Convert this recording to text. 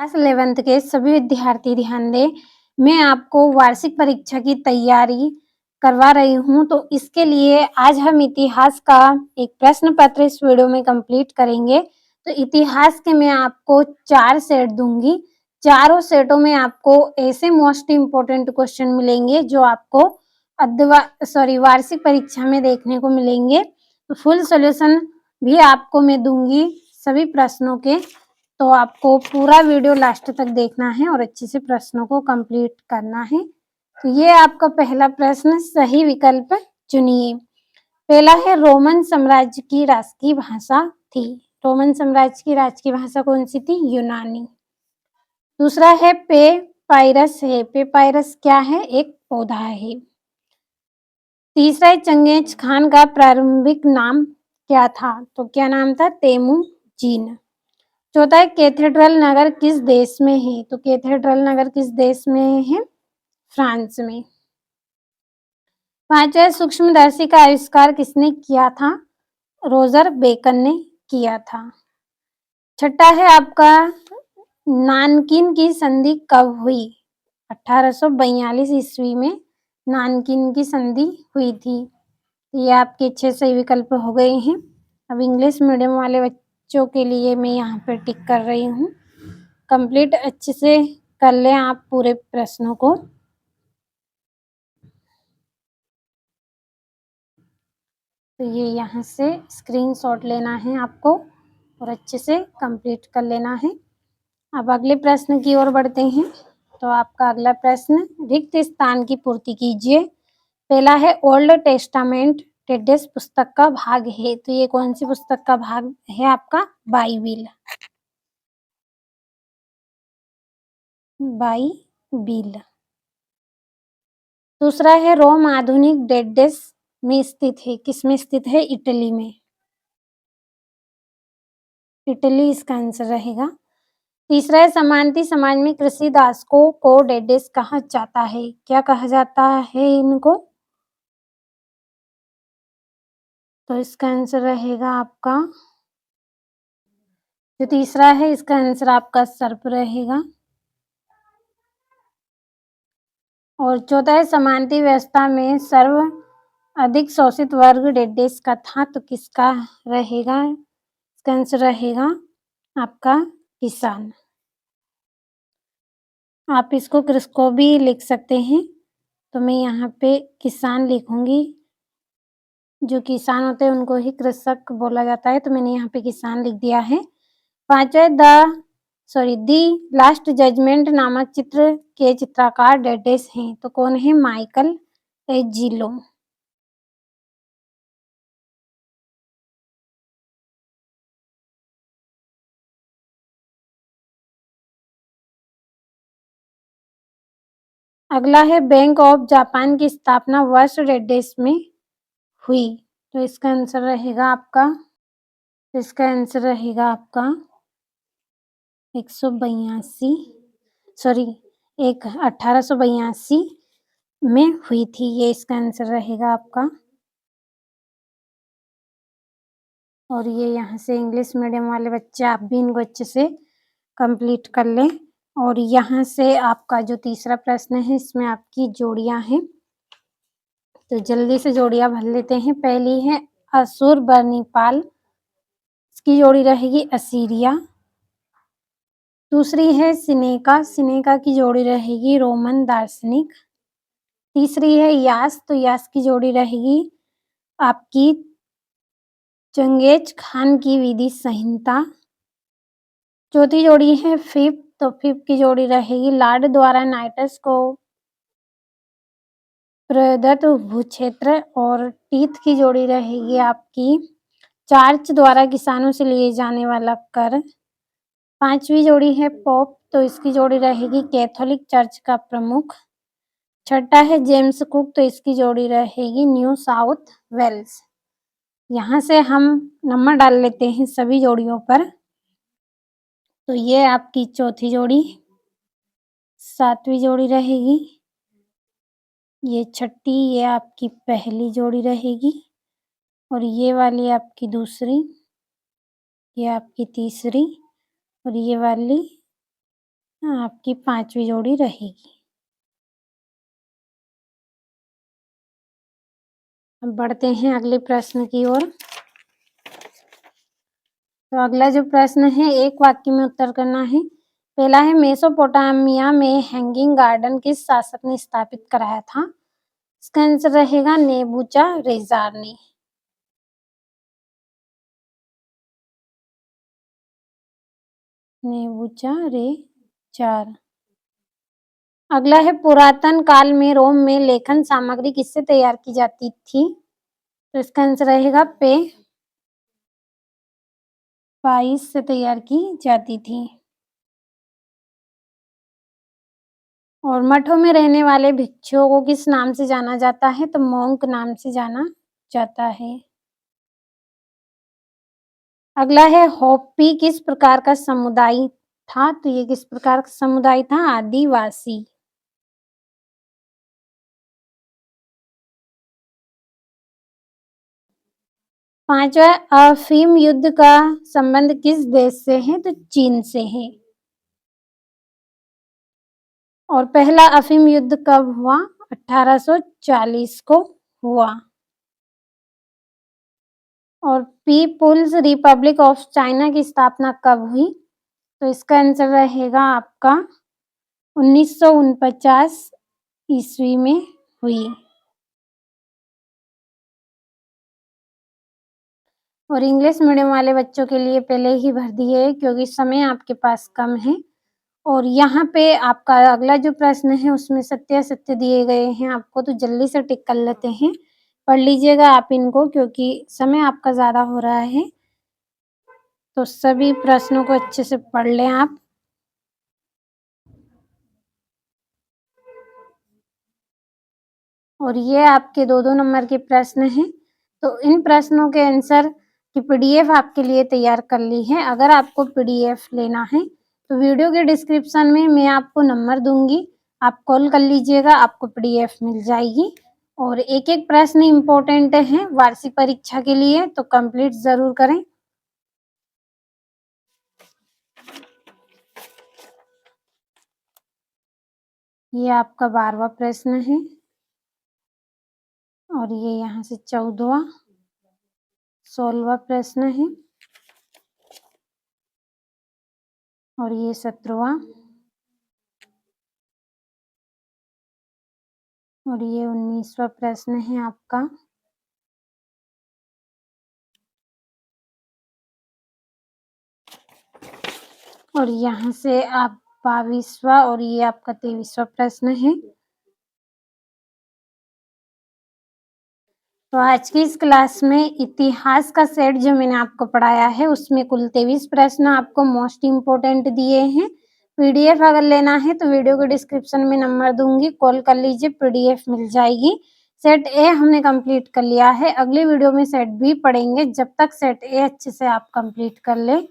Class 11th के सभी विद्यार्थी ध्यान दें। मैं आपको वार्षिक परीक्षा की तैयारी करवा रही हूँ, तो इसके लिए आज हम इतिहास का एक प्रश्न पत्र इस वीडियो में कंप्लीट करेंगे। तो इतिहास के मैं आपको 4 सेट दूंगी। चारों सेटों में आपको ऐसे मोस्ट इम्पोर्टेंट क्वेश्चन मिलेंगे जो आपको वार्षिक परीक्षा में देखने को मिलेंगे। तो फुल सॉल्यूशन भी आपको मैं दूंगी सभी प्रश्नों के। तो आपको पूरा वीडियो लास्ट तक देखना है और अच्छे से प्रश्नों को कंप्लीट करना है। तो ये आपका पहला प्रश्न, सही विकल्प चुनिए। पहला है, रोमन साम्राज्य की राजकीय भाषा थी। रोमन साम्राज्य की राजकीय भाषा कौन सी थी? यूनानी। दूसरा है, पेपायरस है। पेपायरस क्या है? एक पौधा है। तीसरा है, चंगेज खान का प्रारंभिक नाम क्या था? तो क्या नाम था? तेमुजीन। चौथा है, कैथेड्रल नगर किस देश में है? तो कैथेड्रल नगर किस देश में है? फ्रांस में। पांचवा, सूक्ष्मदर्शी का आविष्कार किसने किया था? रोजर बेकन ने किया था। छठा है आपका, नानकिन की संधि कब हुई? 1842 ईस्वी में नानकिन की संधि हुई थी। ये आपके 6 सही विकल्प हो गए हैं। अब इंग्लिश मीडियम वाले बच्चों के लिए मैं यहाँ पे टिक कर रही हूँ। कंप्लीट अच्छे से कर लें आप पूरे प्रश्नों को। तो ये यहाँ से स्क्रीनशॉट लेना है आपको और अच्छे से कंप्लीट कर लेना है। अब अगले प्रश्न की ओर बढ़ते हैं। तो आपका अगला प्रश्न, रिक्त स्थान की पूर्ति कीजिए। पहला है, ओल्ड टेस्टामेंट टेडेस पुस्तक का भाग है। तो ये कौन सी पुस्तक का भाग है? आपका बाइबिल। बाइबिल। दूसरा है, रोम आधुनिक डेडेस में स्थित है। किस में स्थित है? इटली में। इटली इसका आंसर रहेगा। तीसरा है, समांति समाज में कृषि दासों को डेडेस कहा जाता है। क्या कहा जाता है इनको? तो इसका आंसर रहेगा आपका, जो तीसरा है इसका आंसर आपका सर्प रहेगा। और चौथा है, समांति व्यवस्था में सर्व अधिक शोषित वर्ग डेडेस का था। तो किसका रहेगा? इसका आंसर रहेगा आपका किसान। आप इसको कृषकों भी लिख सकते हैं। तो मैं यहाँ पे किसान लिखूंगी। जो किसान होते हैं उनको ही कृषक बोला जाता है। तो मैंने यहाँ पे किसान लिख दिया है। पांचवा, दी लास्ट जजमेंट नामक चित्र के चित्रकार डेडेस हैं। तो कौन है? Michael Angelo. अगला है, बैंक ऑफ जापान की स्थापना वर्ष डेडेस में हुई। तो इसका आंसर रहेगा आपका 1882 में हुई थी। ये इसका आंसर रहेगा आपका। और ये यहाँ से इंग्लिश मीडियम वाले बच्चे, आप भी इनको अच्छे से कंप्लीट कर लें। और यहाँ से आपका जो तीसरा प्रश्न है, इसमें आपकी जोड़ियां हैं। तो जल्दी से जोड़ियां भर लेते हैं। पहली है, असुर बर्निपाल, इसकी जोड़ी रहेगी असीरिया। दूसरी है, सिनेका, सिनेका की जोड़ी रहेगी रोमन दार्शनिक। तीसरी है, यास, तो यास की जोड़ी रहेगी आपकी चंगेज खान की विधि संहिता। चौथी जोड़ी है फिफ्थ, तो फिफ्थ की जोड़ी रहेगी लॉर्ड द्वारा नाइटस को प्रदत्त भूक्षेत्र। और टीथ की जोड़ी रहेगी आपकी चार्च द्वारा किसानों से लिए जाने वाला कर। पांचवी जोड़ी है पोप, तो इसकी जोड़ी रहेगी कैथोलिक चर्च का प्रमुख। छठा है जेम्स कुक, तो इसकी जोड़ी रहेगी न्यू साउथ वेल्स। यहाँ से हम नंबर डाल लेते हैं सभी जोड़ियों पर। तो ये आपकी चौथी जोड़ी, सातवीं जोड़ी रहेगी, ये छठी, ये आपकी पहली जोड़ी रहेगी, और ये वाली आपकी दूसरी, ये आपकी तीसरी, और ये वाली आपकी 5वीं जोड़ी रहेगी। अब बढ़ते हैं अगले प्रश्न की ओर। तो अगला जो प्रश्न है एक वाक्य में उत्तर करना है। पहला है मेसोपोटामिया में हैंगिंग गार्डन किस शासक ने स्थापित कराया था? इसका आंसर रहेगा नेबूचारेजार ने। नेबूचारेजार। अगला है पुरातन काल में रोम में लेखन सामग्री किससे तैयार की जाती थी? तो इसका आंसर रहेगा पाइस से तैयार की जाती थी। और मठों में रहने वाले भिक्षुओं को किस नाम से जाना जाता है? तो मॉन्क नाम से जाना जाता है। अगला है होपी किस प्रकार का समुदाय था? तो ये किस प्रकार का समुदाय था? आदिवासी। पांचवा अफीम युद्ध का संबंध किस देश से है? तो चीन से है। और पहला अफीम युद्ध कब हुआ? 1840 को हुआ। और पीपुल्स रिपब्लिक ऑफ चाइना की स्थापना कब हुई? तो इसका आंसर रहेगा आपका 1949 ईस्वी में हुई। और इंग्लिश मीडियम वाले बच्चों के लिए पहले ही भर दिए है क्योंकि समय आपके पास कम है। और यहाँ पे आपका अगला जो प्रश्न है उसमें सत्य असत्य दिए गए हैं आपको, तो जल्दी से टिक कर लेते हैं। पढ़ लीजिएगा आप इनको क्योंकि समय आपका ज़्यादा हो रहा है। तो सभी प्रश्नों को अच्छे से पढ़ लें आप। और ये आपके 2-2 नंबर के प्रश्न हैं। तो इन प्रश्नों के आंसर की पीडीएफ आपके लिए तैयार कर ली है। अगर आपको पीडीएफ लेना है तो वीडियो के डिस्क्रिप्शन में मैं आपको नंबर दूंगी, आप कॉल कर लीजिएगा, आपको पीडीएफ मिल जाएगी। और एक-एक प्रश्न इम्पोर्टेंट है वार्षिक परीक्षा के लिए, तो कंप्लीट ज़रूर करें। ये आपका 12वां प्रश्न है और ये यहाँ से 14वां, 16वां प्रश्न है और ये 17वां और ये 19वां प्रश्न है आपका। और यहाँ से आप 22वां और ये आपका 23वां प्रश्न है। तो आज की इस क्लास में इतिहास का सेट जो मैंने आपको पढ़ाया है उसमें कुल 23 प्रश्न आपको मोस्ट इम्पोर्टेंट दिए हैं। पीडीएफ अगर लेना है तो वीडियो के डिस्क्रिप्शन में नंबर दूंगी, कॉल कर लीजिए, पीडीएफ मिल जाएगी। सेट ए हमने कंप्लीट कर लिया है, अगली वीडियो में सेट बी पढ़ेंगे। जब तक सेट ए अच्छे से आप कंप्लीट कर ले